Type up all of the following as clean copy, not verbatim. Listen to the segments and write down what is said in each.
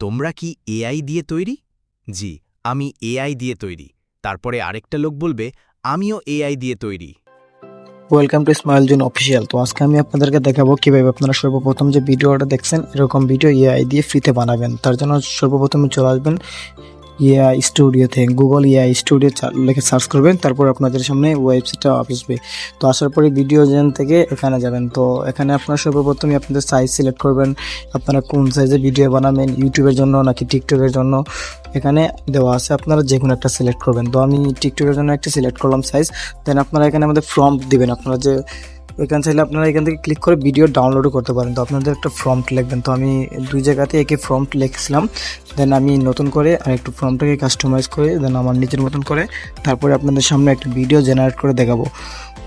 তোমরা কি এআই দিয়ে তৈরি? জি, আমি এআই দিয়ে তৈরি। তারপরে আরেকটা লোক বলবে, আমিও এআই দিয়ে তৈরি। Welcome to smile zone official. তো আজকে আমি আপনাদেরকে দেখাবো কিভাবে আপনারা সর্বপ্রথম যে ভিডিওটা দেখছেন এরকম ভিডিও এআই দিয়ে ফ্রিতে বানাবেন। তার জন্য সর্বপ্রথমে চলে আসবেন এআই স্টুডিওতে, গুগল এআই স্টুডিও লিখে সার্চ করবেন, তারপর আপনাদের সামনে ওয়েবসাইটটা আসবে। তো আসার পরে ভিডিও জেন থেকে এখানে যাবেন। তো এখানে আপনারা সর্বপ্রথমে আপনাদের সাইজ সিলেক্ট করবেন, আপনারা কোন সাইজে ভিডিও বানাবেন, ইউটিউবের জন্য নাকি টিকটকের জন্য এখানে দেওয়া আছে, আপনারা যে কোনো একটা সিলেক্ট করবেন। তো আমি টিকটকের জন্য একটা সিলেক্ট করলাম সাইজ। দেন আপনারা এখানে আমাদের প্রম্পট দিবেন, আপনারা যে এখান চাইলে আপনারা এখান থেকে ক্লিক করে ভিডিও ডাউনলোডও করতে পারেন। তো আপনাদের একটা প্রম্পট লিখবেন। তো আমি দুই জায়গাতে একই প্রম্পট লিখছিলাম। দেন আমি নতুন করে আর একটু প্রম্পটটাকে কাস্টমাইজ করে দেন আমার নিজের মতন করে তারপরে আপনাদের সামনে একটা ভিডিও জেনারেট করে দেখাবো।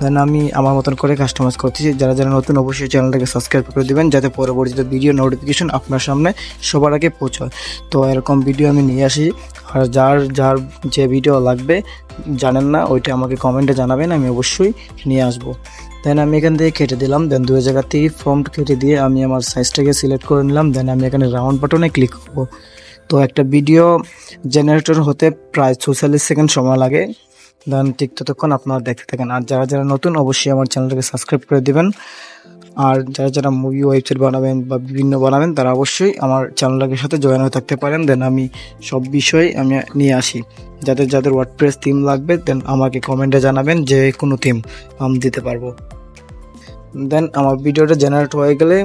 দেন আমি আমার মতন করে কাস্টমাইজ করতেছি। যারা যারা নতুন অবশ্যই চ্যানেলটাকে সাবস্ক্রাইব করে দেবেন যাতে পরবর্তীতে ভিডিও নোটিফিকেশন আপনার সামনে সবার আগে পৌঁছায়। তো এরকম ভিডিও আমি নিয়ে আসি। আর যার যার যে ভিডিও লাগবে জানেন না ওইটা আমাকে কমেন্টে জানাবেন, আমি অবশ্যই নিয়ে আসবো। দেন আমি এখান থেকে কেটে দিলাম। দেন দুই জায়গাতেই ফর্মট কেটে দিয়ে আমি আমার সাইজটাকে সিলেক্ট করে নিলাম। দেন আমি এখানে রাউন্ড বাটনে ক্লিক করব। তো একটা ভিডিও জেনারেটর হতে প্রায় 46 সেকেন্ড সময় লাগে। দেন ঠিক ততক্ষণ আপনারা দেখতে থাকেন। আর যারা যারা নতুন অবশ্যই আমার চ্যানেলটাকে সাবস্ক্রাইব করে দেবেন। আর যারা যারা মুভি ওয়েবসাইট বানাবেন বা বিভিন্ন বানাবেন তারা অবশ্যই আমার চ্যানেলের সাথে জয়েন হয়ে থাকতে পারেন। দেন আমি সব বিষয় আমি নিয়ে আসি। যাদের যাদের ওয়ার্ডপ্রেস থিম লাগবে দেন আমাকে কমেন্টে জানাবেন, যে কোনো থিম আমি দিতে পারবো। দেন আমার ভিডিওটা জেনারেট হয়ে গেলে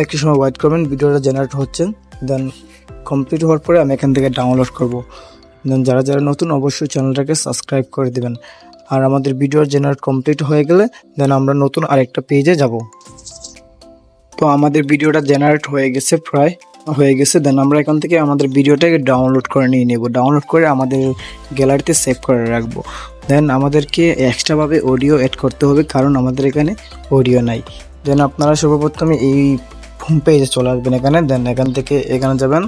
একটু সময় ওয়েট করবেন, ভিডিওটা জেনারেট হচ্ছে। দেন কমপ্লিট হওয়ার পরে আমি এখান থেকে ডাউনলোড করব। দেন যারা যারা নতুন অবশ্যই চ্যানেলটাকে সাবস্ক্রাইব করে দেবেন। আর আমাদের ভিডিও জেনারেট কমপ্লিট হয়ে গেলে দেন আমরা নতুন আরেকটা পেজে যাব। তো আমাদের ভিডিওটা জেনারেট হয়ে গেছে, প্রায় হয়ে গেছে। দেন আমরা এখান থেকে আমাদের ভিডিওটাকে ডাউনলোড করে নিয়ে নেব। ডাউনলোড করে আমাদের গ্যালারিতে সেভ করে রাখবো। দেন আমাদেরকে এক্সট্রাভাবে অডিও অ্যাড করতে হবে, কারণ আমাদের এখানে অডিও নাই। দেন আপনারা সর্বপ্রথমে এই হোম পেজে চলে আসবেন এখানে। দেন এখান থেকে এখানে যাবেন,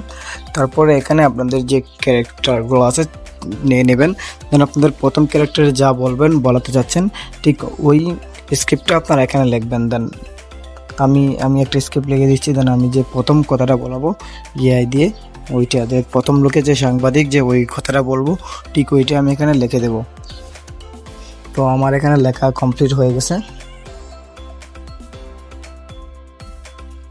তারপরে এখানে আপনাদের যে ক্যারেক্টারগুলো আছে নিয়ে নেবেন। দেন আপনাদের প্রথম ক্যারেক্টারে যা বলাতে চাচ্ছেন ঠিক ওই স্ক্রিপ্টটা আপনারা এখানে লিখবেন। দেন আমি একটা স্ক্রিপ্ট লিখে দিচ্ছি। দেন আমি যে প্রথম কথাটা বলাবো এআই দিয়ে ওইটা, যে প্রথম লোকে যে সাংবাদিক যে ওই কথাটা বলবো ঠিক ওইটা আমি এখানে লিখে দেব। তো আমার এখানে লেখা কমপ্লিট হয়ে গেছে।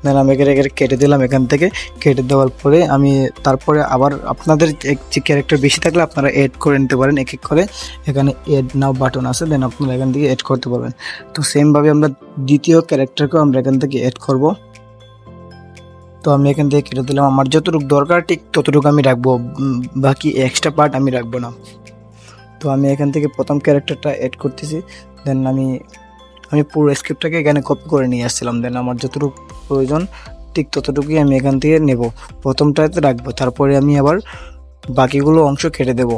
দেন আমি এখানে কেটে দিলাম। এখান থেকে কেটে দেওয়ার পরে আমি তারপরে আবার আপনাদের যে ক্যারেক্টার বেশি থাকলে আপনারা এড করে নিতে পারেন এক এক করে। এখানে এড নাও বাটন আছে, দেন আপনারা এখান থেকে এড করতে পারবেন। তো সেমভাবে আমরা দ্বিতীয় ক্যারেক্টারকেও আমরা এখান থেকে এড করব। তো আমি এখান থেকে কেটে দিলাম। আমার যতটুকু দরকার ঠিক ততটুকু আমি রাখবো, বাকি এক্সট্রা পার্ট আমি রাখবো না। তো আমি এখান থেকে প্রথম ক্যারেক্টারটা এড করতেছি। দেন আমি পুরো স্ক্রিপ্টটাকে এখানে কপি করে নিয়ে আসছিলাম। দেন আমার যতটুকু প্রয়োজন ঠিক ততটুকুই আমি এখান থেকে নেব, প্রথমটাতে রাখবো। তারপরে আমি আবার বাকিগুলো অংশ কেটে দেব।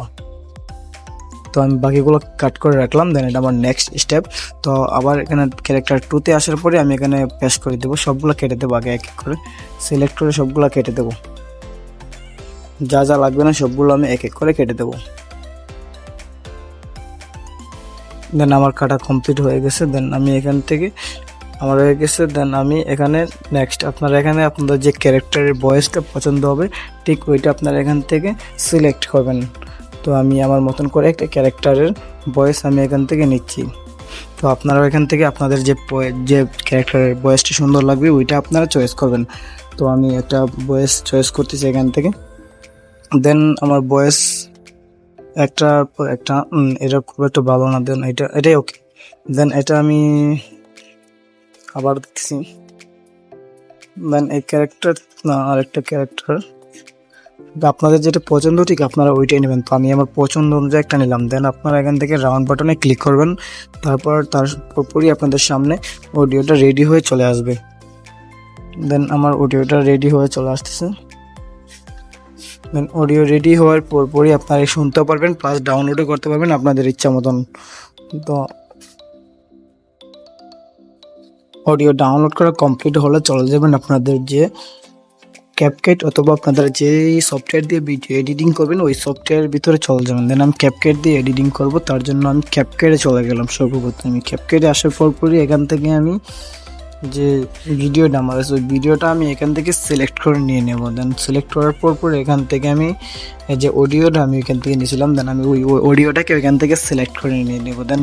তো আমি বাকিগুলো কাট করে রাখলাম। দেন এটা আমার নেক্সট স্টেপ। তো আবার এখানে ক্যারেক্টার 2তে আসার পরে আমি এখানে পেস্ট করে দেবো, সবগুলো কেটে দেবো। আগে এক এক করে সিলেক্ট করে সবগুলো কেটে দেবো, যা যা লাগবে না সবগুলো আমি এক এক করে কেটে দেবো। দেন আমার কাটা কমপ্লিট হয়ে গেছে। দেন আমি এখান থেকে আমার হয়ে গেছে। দেন আমি এখানে নেক্সট আপনারা এখানে আপনাদের যে ক্যারেক্টারের ভয়েসটা পছন্দ হবে ঠিক ওইটা আপনারা এখান থেকে সিলেক্ট করবেন। তো আমি আমার মতন করে একটা ক্যারেক্টারের ভয়েস আমি এখান থেকে নিচ্ছি। তো আপনারা এখান থেকে আপনাদের যে ক্যারেক্টারের ভয়েসটা সুন্দর লাগবে ওইটা আপনারা চয়েস করবেন। তো আমি একটা ভয়েস চয়েস করতেছি এখান থেকে। দেন আমার ভয়েস একটা এটা খুব একটা ভালো না। দেন এটাই ওকে। দেন এটা আমি আবার দেখতেছি। দেন এই ক্যারেক্টার না আরেকটা ক্যারেক্টার, আপনাদের যেটা পছন্দ ঠিক আপনারা ওইটাই নেবেন। তো আমি আমার পছন্দ অনুযায়ী একটা নিলাম। দেন আপনারা এখান থেকে রাউন্ড বাটনে ক্লিক করবেন, তারপর তারপরই আপনাদের সামনে অডিওটা রেডি হয়ে চলে আসবে। দেন আমার অডিওটা রেডি হয়ে চলে আসতেছে। দেন অডিও রেডি হওয়ার পরপরই আপনারা শুনতেও পারবেন প্লাস ডাউনলোডও করতে পারবেন আপনাদের ইচ্ছা মতন। তো অডিও ডাউনলোড করা কমপ্লিট হলে চলে যাবেন আপনাদের যে ক্যাপকাট অথবা আপনারা যেই সফটওয়্যার দিয়ে ভিডিও এডিটিং করবেন ওই সফটওয়্যারের ভিতরে চলে যাবেন। দেন আমি ক্যাপকাট দিয়ে এডিটিং করব, তার জন্য আমি ক্যাপকাটে চলে গেলাম। সর্বপ্রথম আমি ক্যাপকাটে আসার পরপরই এখান থেকে আমি যে ভিডিওটা আমার আছে ওই ভিডিওটা আমি এখান থেকে সিলেক্ট করে নিয়ে নেব। দেন সিলেক্ট করার পর এখান থেকে আমি এই যে অডিওটা আমি এখান থেকে নিয়েছিলাম, দেন আমি ওই অডিওটাকে এখান থেকে সিলেক্ট করে নিয়ে নেব। দেন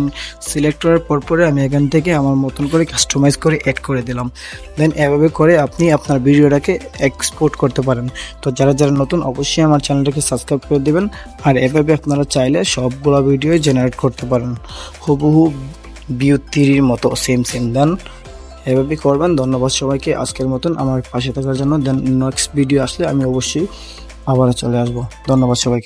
সিলেক্ট করার পরে আমি এখান থেকে আমার মতন করে কাস্টমাইজ করে অ্যাড করে দিলাম। দেন এভাবে করে আপনি আপনার ভিডিওটাকে এক্সপোর্ট করতে পারেন। তো যারা যারা নতুন অবশ্যই আমার চ্যানেলটাকে সাবস্ক্রাইব করে দেবেন। আর এভাবে আপনারা চাইলে সবগুলো ভিডিও জেনারেট করতে পারেন হুবহু বিউ3 মতো সেম। দেন এভাবেই করবেন। ধন্যবাদ সবাইকে আজকের মতন আমার পাশে থাকার জন্য। দেন নেক্সট ভিডিও আসলে আমি অবশ্যই আবার চলে আসবো। ধন্যবাদ সবাইকে।